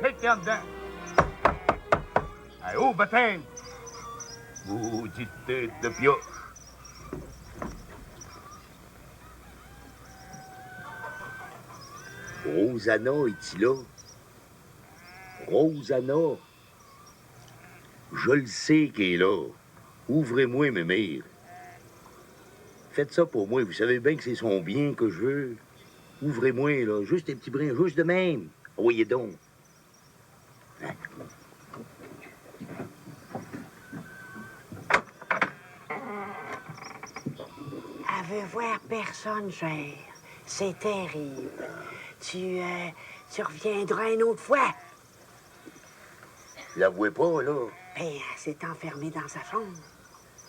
Tête en dedans. Allez, au baptême. Maudite tête de pioche. Rosanna, est-il là? Rosanna. Je le sais qu'elle est là. Ouvrez-moi, mes mères. Faites ça pour moi. Vous savez bien que c'est son bien que je veux. Ouvrez-moi, là. Juste un petit brin, juste de même. Voyez donc. Hein? Elle veut voir personne, cher. C'est terrible. Tu reviendras une autre fois. Je la vois pas, là. Ben, elle s'est enfermée dans sa chambre.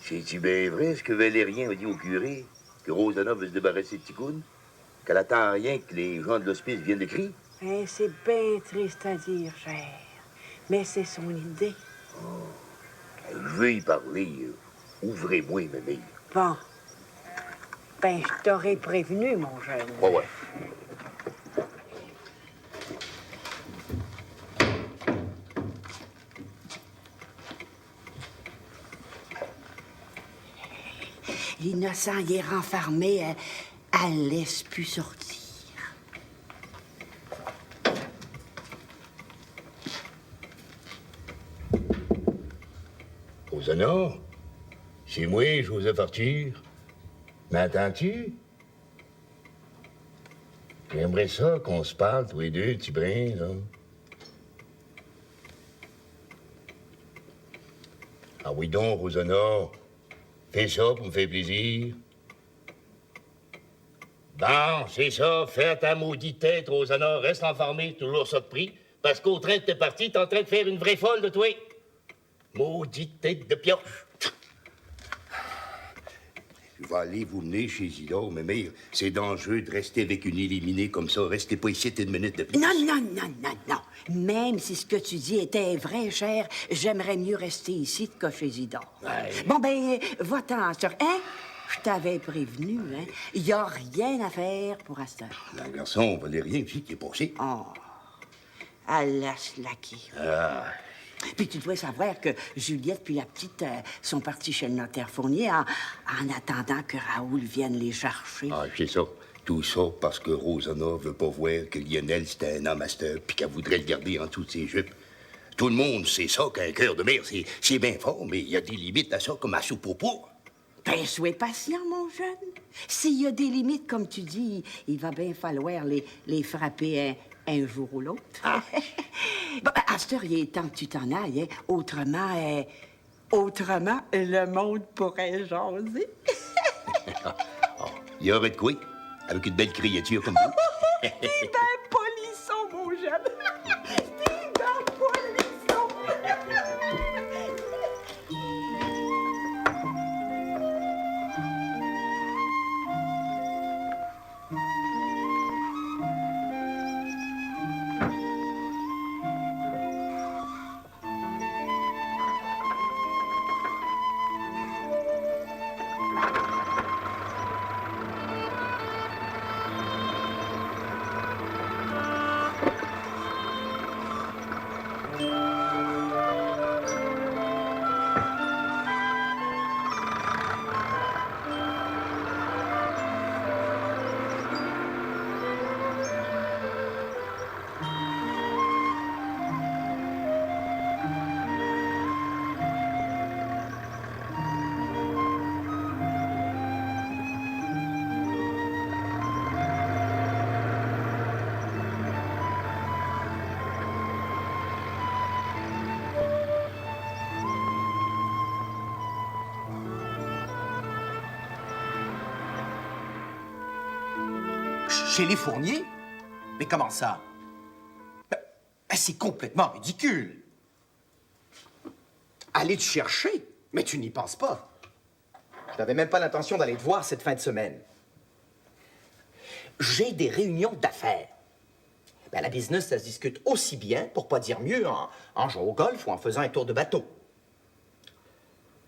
C'est-tu bien vrai ce que Valérien a dit au curé? Que Rosanna veut se débarrasser de Ticoune? Qu'elle attend rien que les gens de l'hospice viennent de crier? Ben, c'est bien triste à dire, cher. Mais c'est son idée. Oh. Je veux y parler. Ouvrez-moi, mes mères. Bon. Ben, je t'aurais prévenu, mon jeune. Ouais. L'innocent y est renfermé, elle laisse plus sortir. Rosanna, c'est moi, Joseph Arthur. M'entends-tu? J'aimerais ça qu'on se parle, tous les deux, petit brin, là. Ah oui donc, Rosanna. Fais ça pour me faire plaisir. Bon, c'est ça. Fais ta maudite tête, Rosanna. Reste enfermé, toujours ça de prix. Parce qu'au train de t'es parti, t'es en train de faire une vraie folle de toi. Maudite tête de pioche. Je vais aller vous mener chez Isidore, mais mère, c'est dangereux de rester avec une éliminée comme ça. Restez pas ici une minute de plus. Non. Même si ce que tu dis était vrai, cher, j'aimerais mieux rester ici que chez Isidore. Ouais. Bon, ben, va-t'en, sœur. Hein? Je t'avais prévenu, hein? Il n'y a rien à faire pour Astor. Non, garçon, Valérien, aussi, qui est passé. Oh, elle l'a slacké. Ah. Puis tu dois savoir que Juliette puis la petite sont partis chez le notaire Fournier en attendant que Raoul vienne les chercher. Ah, c'est ça. Tout ça parce que Rosanna veut pas voir que Lionel, c'était un homme à cette heure, puis qu'elle voudrait le garder en dessous de ses jupes. Tout le monde sait ça qu'un cœur de mère, c'est bien fort, mais il y a des limites à ça, comme à soupe au pot. Ben, sois patient, mon jeune. S'il y a des limites, comme tu dis, il va bien falloir les frapper un jour ou l'autre. Ah. Bon, à cette heure, il est temps que tu t'en ailles, hein? Autrement, le monde pourrait jaser. Il y aurait de quoi, avec une belle créature comme vous. T'es ben polisson, mon jeune. T'es ben polisson. Chez les Fourniers? Mais comment ça? Ben, c'est complètement ridicule. Aller te chercher? Mais tu n'y penses pas. Je n'avais même pas l'intention d'aller te voir cette fin de semaine. J'ai des réunions d'affaires. Ben, la business, ça se discute aussi bien, pour pas dire mieux, en jouant au golf ou en faisant un tour de bateau.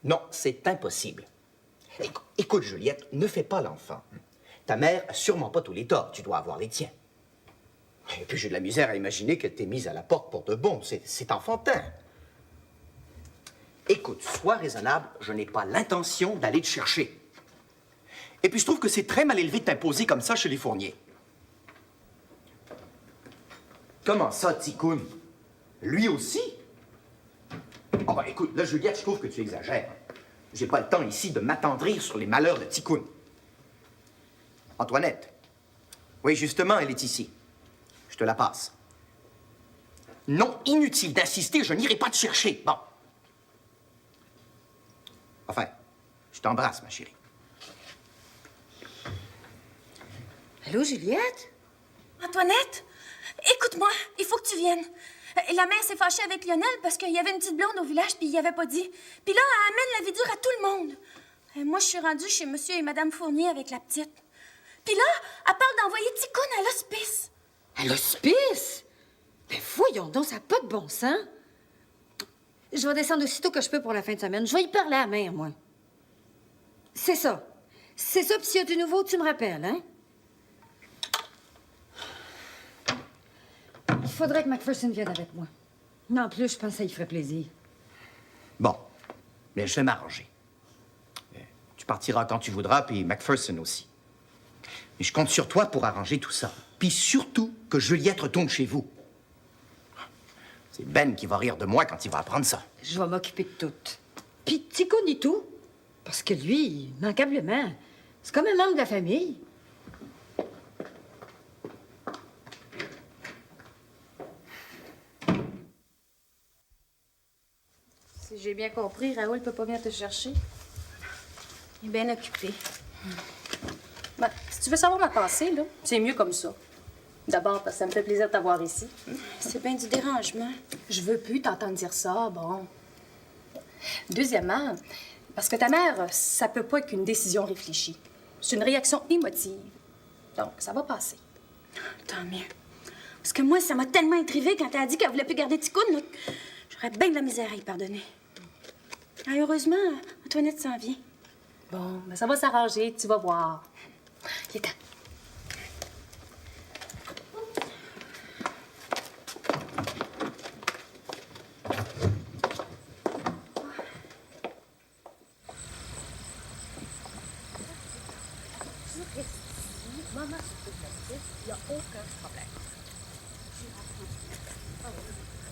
Non, c'est impossible. Écoute, Juliette, ne fais pas l'enfant. Ta mère a sûrement pas tous les torts. Tu dois avoir les tiens. Et puis j'ai de la misère à imaginer qu'elle t'ait mise à la porte pour de bon. C'est enfantin. Écoute, sois raisonnable, je n'ai pas l'intention d'aller te chercher. Et puis je trouve que c'est très mal élevé de t'imposer comme ça chez les Fournier. Comment ça, Ticoun? Lui aussi? Oh ben écoute, là, Juliette, je trouve que tu exagères. J'ai pas le temps ici de m'attendrir sur les malheurs de Ticoun. Antoinette. Oui, justement, elle est ici. Je te la passe. Non, inutile d'insister, je n'irai pas te chercher. Bon. Enfin, je t'embrasse, ma chérie. Allô, Juliette? Antoinette, écoute-moi, il faut que tu viennes. La mère s'est fâchée avec Lionel parce qu'il y avait une petite blonde au village puis il y avait pas dit. Puis là, elle amène la vie dure à tout le monde. Moi, je suis rendue chez monsieur et madame Fournier avec la petite. Puis là, elle parle d'envoyer Ticoun à l'hospice. À l'hospice? Ben voyons donc, ça n'a pas de bon sens. Je vais descendre aussitôt que je peux pour la fin de semaine. Je vais y parler à la mère, moi. C'est ça. C'est ça, puis s'il y a du nouveau, tu me rappelles, hein? Il faudrait que McPherson vienne avec moi. Non, en plus, je pense que ça y ferait plaisir. Bon, mais je vais m'arranger. Tu partiras quand tu voudras, puis McPherson aussi. Mais je compte sur toi pour arranger tout ça. Puis surtout que Juliette retourne chez vous. C'est Ben qui va rire de moi quand il va apprendre ça. Je vais m'occuper de tout. Puis Tico ni tout. Parce que lui, immanquablement, c'est comme un membre de la famille. Si j'ai bien compris, Raoul peut pas venir te chercher. Il est bien occupé. Ben, si tu veux savoir ma pensée, là, c'est mieux comme ça. D'abord, parce que ça me fait plaisir de t'avoir ici. C'est bien du dérangement. Je veux plus t'entendre dire ça, bon. Deuxièmement, parce que ta mère, ça peut pas être qu'une décision réfléchie. C'est une réaction émotive. Donc, ça va passer. Tant mieux. Parce que moi, ça m'a tellement intriguée quand elle a dit qu'elle voulait plus garder Ticoun, là, j'aurais bien de la misère à y pardonner. Ah, heureusement, Antoinette s'en vient. Bon, ben ça va s'arranger, tu vas voir. Viens-t'en.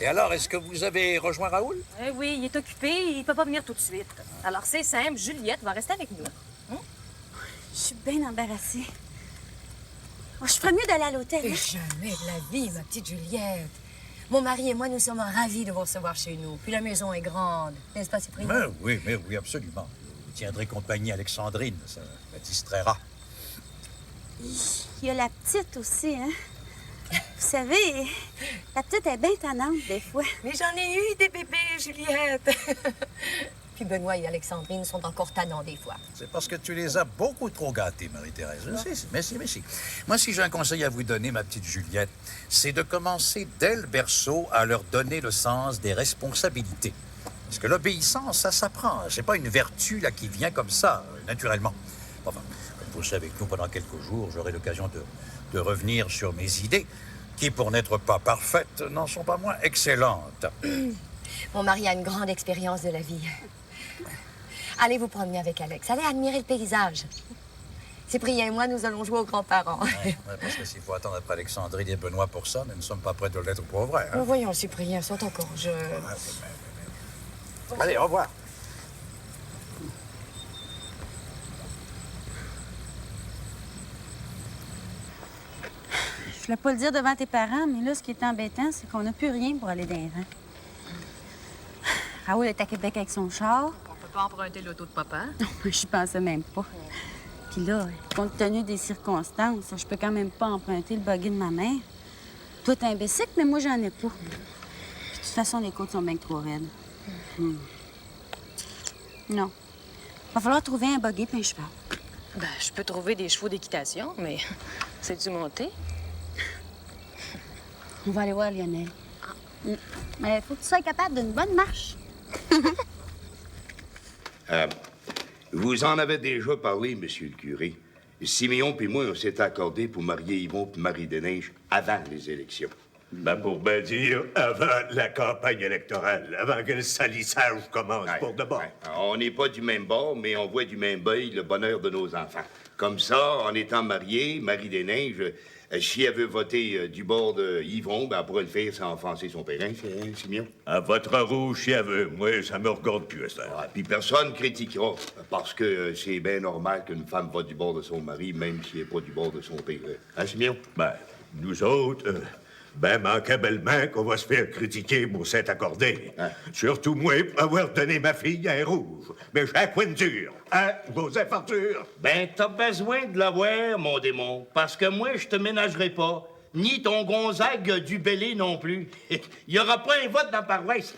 Et alors, est-ce que vous avez rejoint Raoul? Eh oui, il est occupé, il peut pas venir tout de suite. Alors c'est simple, Juliette va rester avec nous. Je suis bien embarrassée. Oh, je ferais mieux d'aller à l'hôtel. Et jamais de la vie, ma petite Juliette. Mon mari et moi, nous sommes ravis de vous recevoir chez nous. Puis la maison est grande, n'est-ce pas, Cyprien? Mais oui, absolument. Vous tiendrez compagnie à Alexandrine, ça la distraira. Il y a la petite aussi, hein? Vous savez, la petite est bien tannante des fois. Mais j'en ai eu des bébés, Juliette. Puis Benoît et Alexandrine sont encore tannants des fois. C'est parce que tu les as beaucoup trop gâtés, Marie-Thérèse. Je sais, merci. Moi, si j'ai un conseil à vous donner, ma petite Juliette, c'est de commencer dès le berceau à leur donner le sens des responsabilités. Parce que l'obéissance, ça s'apprend. C'est pas une vertu là qui vient comme ça, naturellement. Enfin, comme vous le savez avec nous pendant quelques jours, j'aurai l'occasion de revenir sur mes idées, qui, pour n'être pas parfaites, n'en sont pas moins excellentes. Mon mari a une grande expérience de la vie. Allez vous promener avec Alex. Allez admirer le paysage. Cyprien et moi, nous allons jouer aux grands-parents. Ouais, parce que s'il faut attendre après Alexandrine et Benoît pour ça, nous ne sommes pas prêts de l'être pour vrai. Hein? Voyons, Cyprien, ils sont encore jeunes. Allez, au revoir. Je voulais pas le dire devant tes parents, mais là, ce qui est embêtant, c'est qu'on n'a plus rien pour aller dans les rangs. Raoul est à Québec avec son char. On peut pas emprunter l'auto de papa. Je pensais même pas. Puis là, compte tenu des circonstances, je peux quand même pas emprunter le buggy de ma mère. Toi, t'as un bicycle, mais moi, j'en ai pas. Puis de toute façon, les côtes sont bien trop raides. Non. Va falloir trouver un buggy puis un cheval. Ben, je peux trouver des chevaux d'équitation, mais sais-tu monter? On va aller voir Lionel. Mais faut que tu sois capable d'une bonne marche. Vous en avez déjà parlé, monsieur le curé. Siméon puis moi, on s'est accordé pour marier Yvon puis Marie-Des-Neiges avant les élections. Ben, pour bien dire, avant la campagne électorale, avant que le salissage commence Ouais, pour de bon. ouais. On n'est pas du même bord, mais on voit du même œil le bonheur de nos enfants. Comme ça, en étant mariés, Marie-Des-Neiges, si elle veut voter du bord de Yvon, ben, elle pourrait le faire sans offenser son père, hein, Siméon? Elle votera rouge si elle veut. Moi, ça me regarde plus, ça. Ah, puis personne critiquera, parce que c'est bien normal qu'une femme vote du bord de son mari, même si elle n'est pas du bord de son père. Hein, Siméon? Ben, nous autres, ben, manquablement qu'on va se faire critiquer pour s'être accordé. Hein? Surtout moi, pour avoir donné ma fille à un rouge. Mais j'ai la pointe dure. Hein, Joseph Arthur? Ben, t'as besoin de l'avoir, mon démon, parce que moi, je te ménagerai pas. Ni ton Gonzague du Bellé non plus. Il y aura pas un vote dans la paroisse.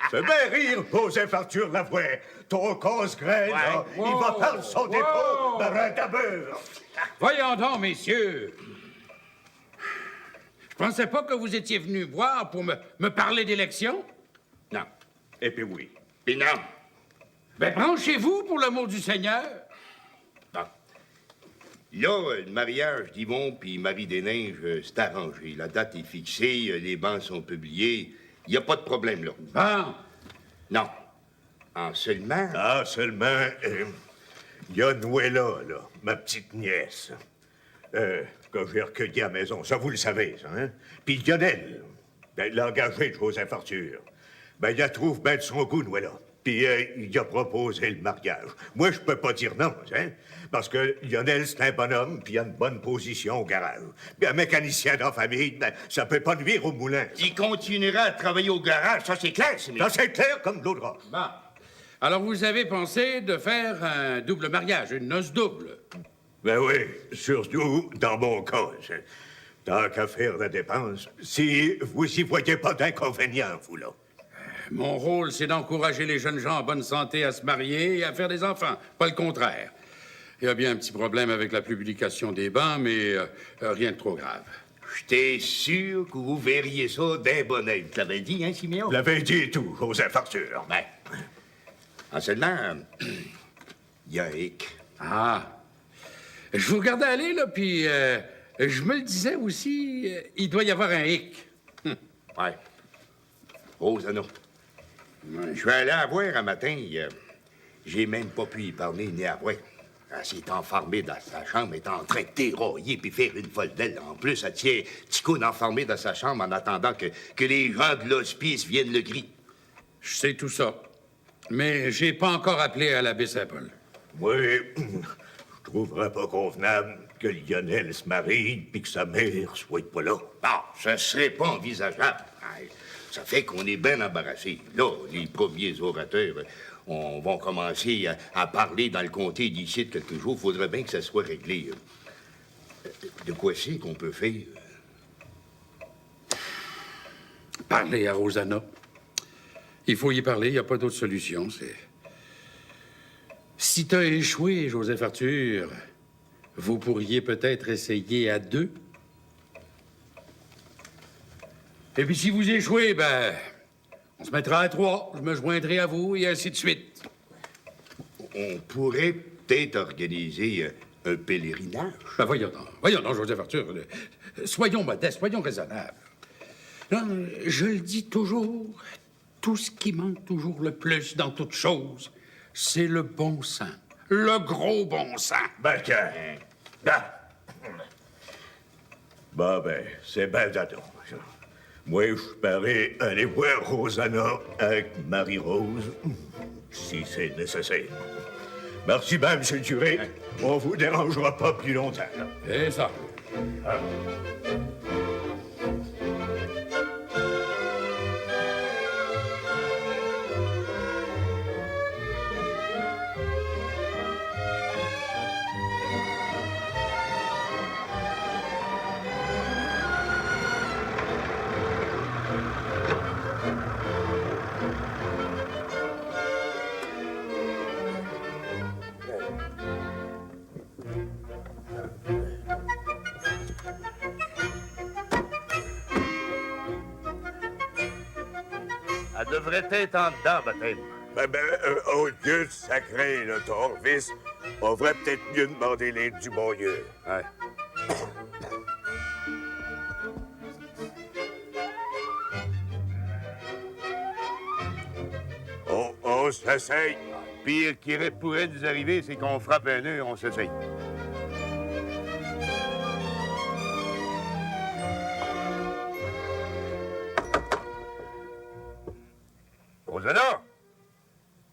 Fais bien rire, Joseph Arthur Lavoie. Ton casse-graine, là, il va perdre son dépôt dans un tabeur. Voyons donc, messieurs. Je pensais pas que vous étiez venus voir pour me parler d'élection. Non. Et puis oui. Puis non. Ben, branchez-vous pour le mot du Seigneur. Bon. Là, le mariage d'Yvon puis Marie-Des-Neiges, c'est arrangé. La date est fixée, les bancs sont publiés. Il n'y a pas de problème, là. Bon. Non. En seulement... Ah, seulement, il y a Noëlla, là, ma petite nièce, que j'ai recueillie à la maison. Ça, vous le savez, ça, hein? Puis Lionel, ben, l'engagé de Joseph Arthur, ben, il la trouve bien de son goût, Noëlla. Puis il a proposé le mariage. Moi, je peux pas dire non, hein? Parce que Lionel, c'est un bonhomme, puis il a une bonne position au garage. Puis un mécanicien dans la famille, ben, ça peut pas nuire au moulin. Il continuera à travailler au garage, ça, c'est clair, c'est Ça, c'est clair comme de l'eau de roche. Bon. Alors, vous avez pensé de faire un double mariage, une noce double. Ben oui, surtout dans mon cas. Tant qu'à faire la dépense, si vous y voyez pas d'inconvénient, vous, là. Mon rôle, c'est d'encourager les jeunes gens en bonne santé à se marier et à faire des enfants, pas le contraire. Il y a bien un petit problème avec la publication des bancs, mais rien de trop grave. J'étais sûr que vous verriez ça d'un bon œil. Tu l'avais dit, hein, Siméon? Vous l'avez dit et tout, Joseph Arthur. Ben, en seulement, il y a un hic. Ah. Je vous regardais aller, là, puis je me le disais aussi, il doit y avoir un hic. Ouais. Rosanna. Je vais aller la voir un matin. J'ai même pas pu y parler ni à voir. Elle s'est enfermée dans sa chambre, elle est en train de dérailler puis faire une folle d'elle. En plus, elle tient Ticoune enfermée dans sa chambre en attendant que les gens de l'hospice viennent le griller. Je sais tout ça. Mais j'ai pas encore appelé à l'abbé Saint-Paul. Oui, je trouverais pas convenable que Lionel se marie puis que sa mère soit pas là. Ah, ça serait pas envisageable. Ça fait qu'on est bien embarrassé. Là, les premiers orateurs on va commencer à parler dans le comté d'ici de quelques jours. Faudrait bien que ça soit réglé. De quoi c'est qu'on peut faire? Parler à Rosanna. Il faut y parler, il n'y a pas d'autre solution. Si t'as échoué, Joseph Arthur, vous pourriez peut-être essayer à 2. Et puis si vous échouez, ben, on se mettra à 3. Je me joindrai à vous et ainsi de suite. On pourrait peut-être organiser un pèlerinage. Ben voyons donc, Joseph Arthur. Soyons modestes, soyons raisonnables. Non, je le dis toujours, tout ce qui manque toujours le plus dans toute chose, c'est le bon sens. Le gros bon sens. Ben, tiens. Ben, c'est ben d'adon. Moi, je parais aller voir Rosanna avec Marie-Rose, si c'est nécessaire. Merci bien, M. le curé. On vous dérangera pas plus longtemps. C'est ça. Ah. Elle devrait être en dedans, baptême. Au Dieu sacré, le Torvis, On devrait peut-être mieux demander l'aide du bon Dieu. Ouais. On s'essaye. Pire qui pourrait nous arriver, c'est qu'on frappe un nœud et on s'essaye. Rosanna!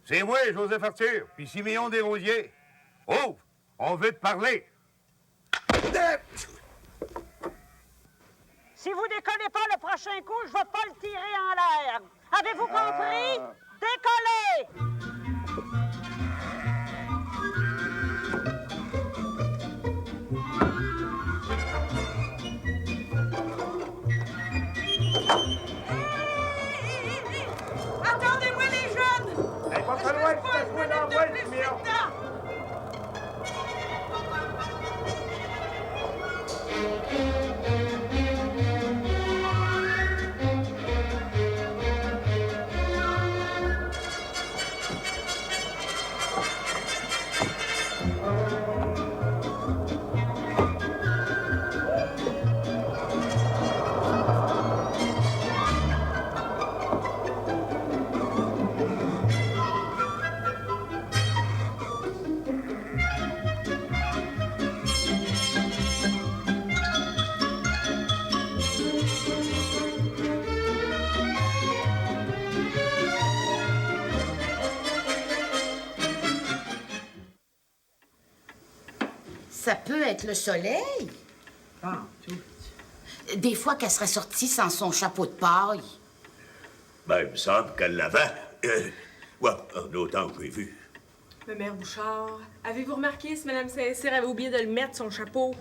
C'est moi, Joseph Arthur, puis Siméon Desrosiers. Ouvre! On veut te parler! Si vous décollez pas le prochain coup, je vais pas le tirer en l'air. Avez-vous compris? Décollez! Attendez-moi, les jeunes! Hey, pas très loin, tu t'as joué dans la voie, Siméon! Ça peut être le soleil. Ah, tout. Des fois qu'elle serait sortie sans son chapeau de paille. Ben, il me semble qu'elle l'avait. Ouais, autant que j'ai vu. Mais Mère Bouchard, avez-vous remarqué si Mme Saint-Cyr avait oublié de le mettre, son chapeau?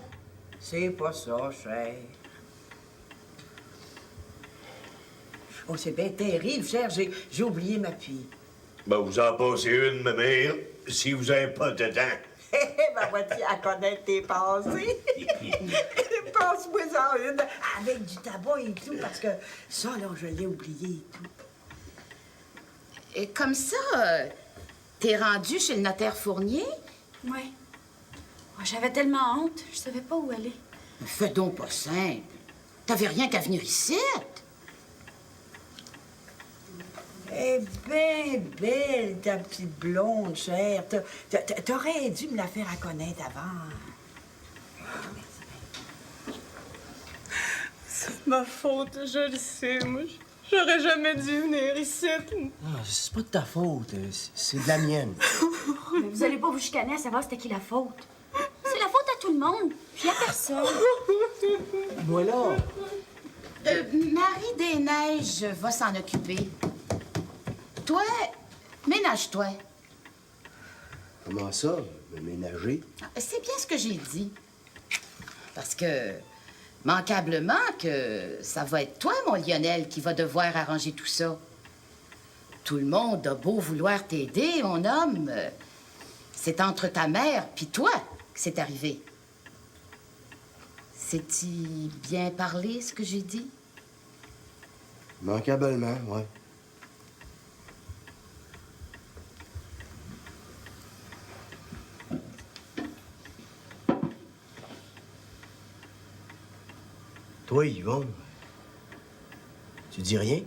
C'est pas ça, cher. Oh, c'est bien terrible, cher. J'ai oublié ma fille. Ben, vous en passez une, ma mère, si vous n'avez pas de dents. Ma voiture à connaître tes pensées. Passe-moi-en une avec du tabac et tout, parce que ça, là, je l'ai oublié et tout. Et comme ça, t'es rendu chez le notaire Fournier? Oui. J'avais tellement honte, je savais pas où aller. Fais donc pas simple. T'avais rien qu'à venir ici. Eh bien belle, ta petite blonde, chère. T'aurais dû me la faire à connaître avant. C'est ma faute, je le sais. Moi, j'aurais jamais dû venir ici. Ah, c'est pas de ta faute, c'est de la mienne. Mais vous allez pas vous chicaner à savoir c'était qui la faute. C'est la faute à tout le monde, puis à personne. Voilà. Marie des Neiges va s'en occuper. Toi, ménage-toi. Comment ça, me ménager? C'est bien ce que j'ai dit. Parce que, manquablement, que ça va être toi, mon Lionel, qui va devoir arranger tout ça. Tout le monde a beau vouloir t'aider, mon homme. C'est entre ta mère puis toi que c'est arrivé. C'est-tu bien parlé, ce que j'ai dit? Manquablement, ouais. Toi, Yvon, tu dis rien?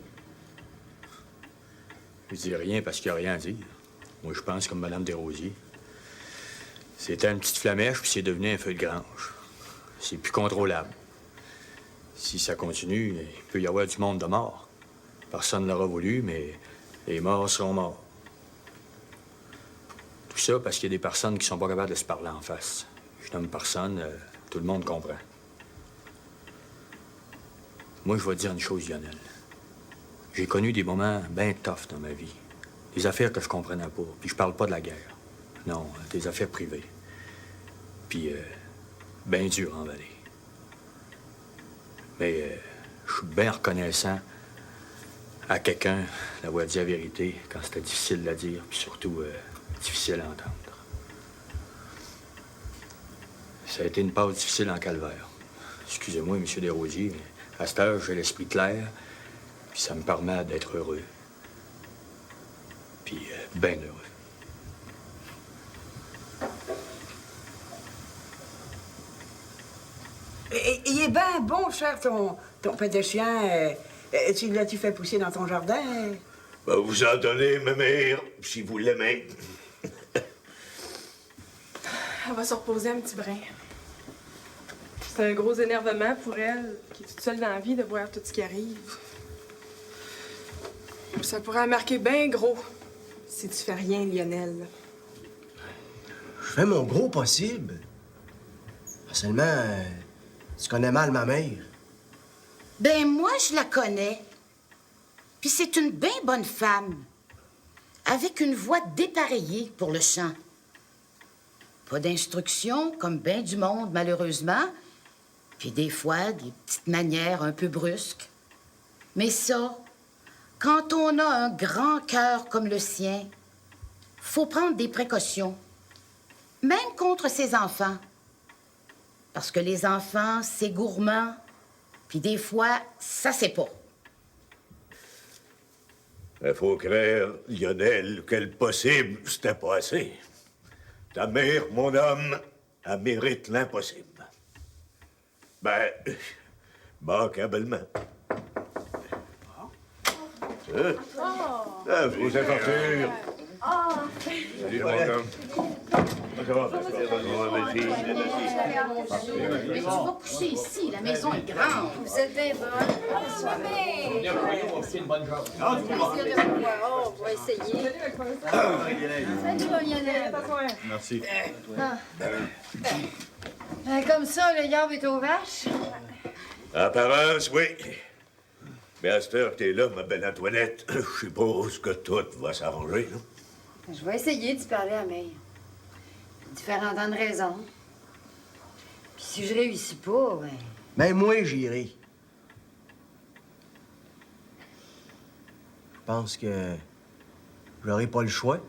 Je dis rien parce qu'il n'y a rien à dire. Moi, je pense comme Mme Desrosiers. C'était une petite flamèche, puis c'est devenu un feu de grange. C'est plus contrôlable. Si ça continue, il peut y avoir du monde de mort. Personne ne l'aura voulu, mais les morts seront morts. Tout ça parce qu'il y a des personnes qui sont pas capables de se parler en face. Je nomme personne, tout le monde comprend. Moi, je vais te dire une chose, Lionel. J'ai connu des moments bien tough dans ma vie. Des affaires que je comprenais pas. Puis je parle pas de la guerre. Non, des affaires privées. Puis, bien dur en vallée. Mais je suis bien reconnaissant à quelqu'un d'avoir dit la vérité quand c'était difficile de la dire, puis surtout difficile à entendre. Ça a été une passe difficile en calvaire. Excusez-moi, M. Desrosiers, mais à cette heure, j'ai l'esprit clair, puis ça me permet d'être heureux. Puis bien heureux. Il est bien bon, cher, ton petit chien. Tu l'as-tu fait pousser dans ton jardin? Ben, vous en donnez, ma mère, si vous l'aimez. Elle va se reposer un petit brin. C'est un gros énervement pour elle, qui est toute seule dans la vie, de voir tout ce qui arrive. Ça pourrait la marquer bien gros si tu fais rien, Lionel. Je fais mon gros possible. Seulement, tu connais mal ma mère. Ben, moi, je la connais. Puis c'est une bien bonne femme, avec une voix dépareillée pour le chant. Pas d'instruction, comme ben du monde, malheureusement. Puis des fois, des petites manières un peu brusques. Mais ça, quand on a un grand cœur comme le sien, faut prendre des précautions, même contre ses enfants. Parce que les enfants, c'est gourmand, puis des fois, ça c'est pas. Il faut croire, Lionel, que le possible, c'était pas assez. Ta mère, mon homme, elle mérite l'impossible. Ben, manquablement. Ah, je vous aventure. Salut, mon homme. Ça va, ma fille? Mais tu vas coucher ici, la maison est grande. Vous êtes bien bonne. C'est une bonne job. Oh, on va essayer. Salut, Lionel. Merci. Comme ça, le yard est aux vaches. Apparence, oui. Mais à cette heure que t'es là, ma belle Antoinette, je suppose que tout va s'arranger, non? Je vais essayer d'y parler à May. De faire entendre raison. Puis si je réussis pas, ben... Mais moi, j'irai. Je pense que j'aurai pas le choix.